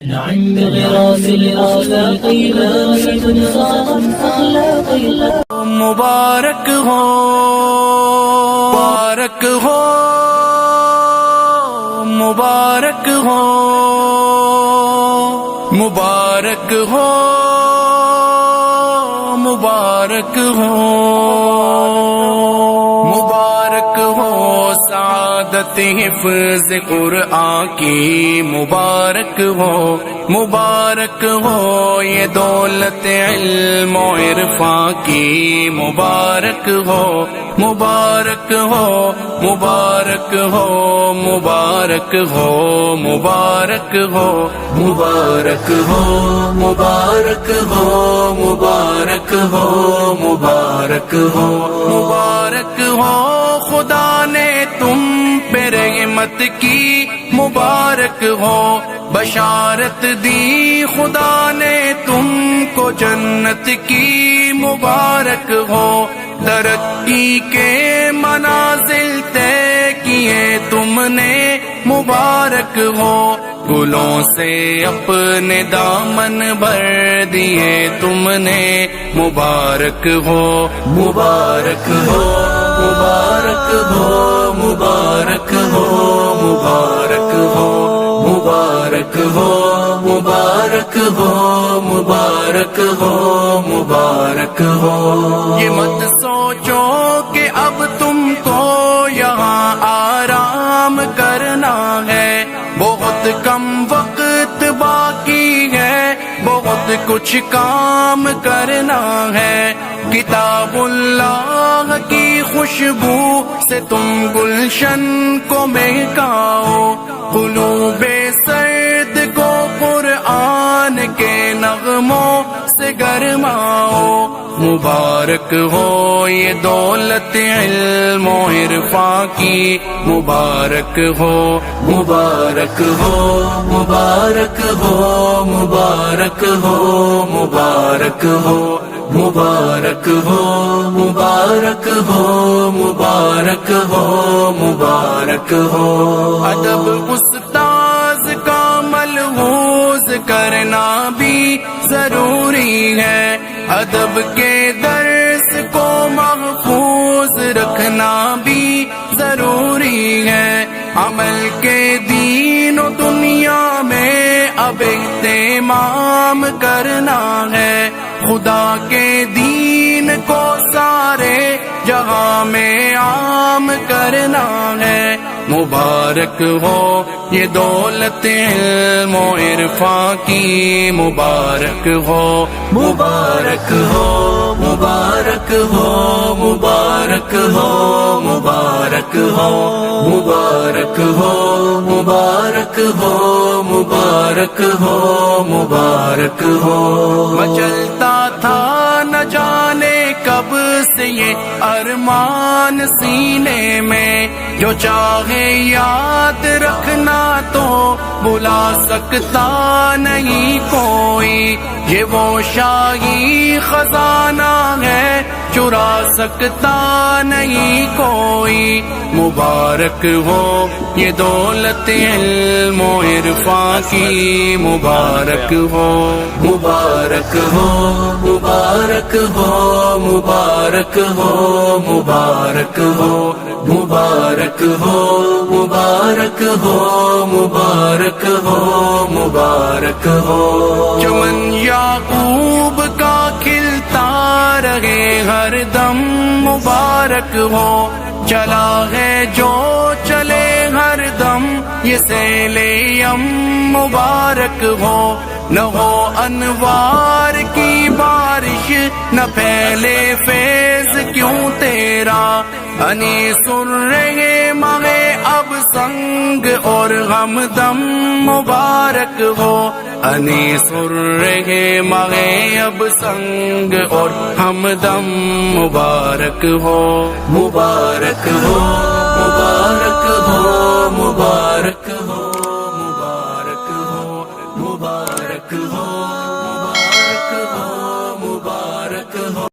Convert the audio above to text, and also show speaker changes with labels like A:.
A: نعم بغراس الآفاق لامس نظام أخلاقي
B: مبارک ہو مبارک ہو مبارک ہو مبارک ہو مبارک ہو مبارک ہو سعادت حفظ قرآن کی مبارک ہو یہ دولت علم و عرفان کی مبارک ہو مبارک ہو مبارک ہو مبارک ہو مبارک ہو مبارک ہو مبارک ہو مبارک ہو مبارک ہو مبارک ہو خدا نے تم پہ رحمت کی مبارک ہو بشارت دی خدا نے تم کو جنت کی مبارک ہو ترقی کے منازل طے کیے تم نے مبارک ہو گلوں سے اپنے دامن بھر دیے تم نے مبارک ہو مبارک ہو مبارک ہو مبارک ہو مبارک ہو مبارک ہو مبارک ہو مبارک ہو مبارک ہو یہ مت سوچو کہ اب تم کو یہاں آرام کرنا ہے بہت کم وقت باقی ہے بہت کچھ کام کرنا ہے کتاب اللہ کی خوشبو سے تم گلشن کو مہکاؤ قلوب سرد کو قرآن کے نغموں سے گرماؤ مبارک ہو یہ دولت علم و عرفان کی مبارک ہو مبارک ہو مبارک ہو مبارک ہو مبارک ہو مبارک ہو مبارک ہو مبارک ہو مبارک ہو ادب استاذ کا ملحوظ کرنا بھی ضروری ہے ادب کے درس کو محفوظ رکھنا بھی ضروری ہے عمل کے دین و دنیا میں اب اہتمام کرنا ہے خدا کے دین کو سارے جہاں میں عام کرنا ہے مبارک ہو یہ دولت علم و عرفان کی مبارک ہو مبارک ہو مبارک ہو مبارک ہو مبارک ہو مبارک ہو مبارک ہو مبارک ہو مبارک ہو مچلتا تھا نہ جانے کب سے یہ ارمان سینے میں جو چاہے یاد رکھنا تو بلا سکتا نہیں کوئی یہ وہ شاہی خزانہ ہے چرا سکتا نہیں کوئی مبارک ہو یہ دولت علم و عرفان کی مبارک ہو مبارک ہو مبارک ہو مبارک ہو مبارک ہو مبارک ہو مبارک ہو مبارک ہو مبارک ہو چمن یعقوب کا کھلتا رہے ہر دم مبارک ہو چلا ہے جو چلے ہر دم یہ سیل یم مبارک ہو نہ ہو انوار کی بارش نہ پھیلے فیض کیوں تیرا انیس الرہے مغے اب سنگ اور غم دم مبارک ہو انیس الرہے مغے اب سنگ اور ہم دم مبارک ہو مبارک ہو مبارک ہو مبارک ہو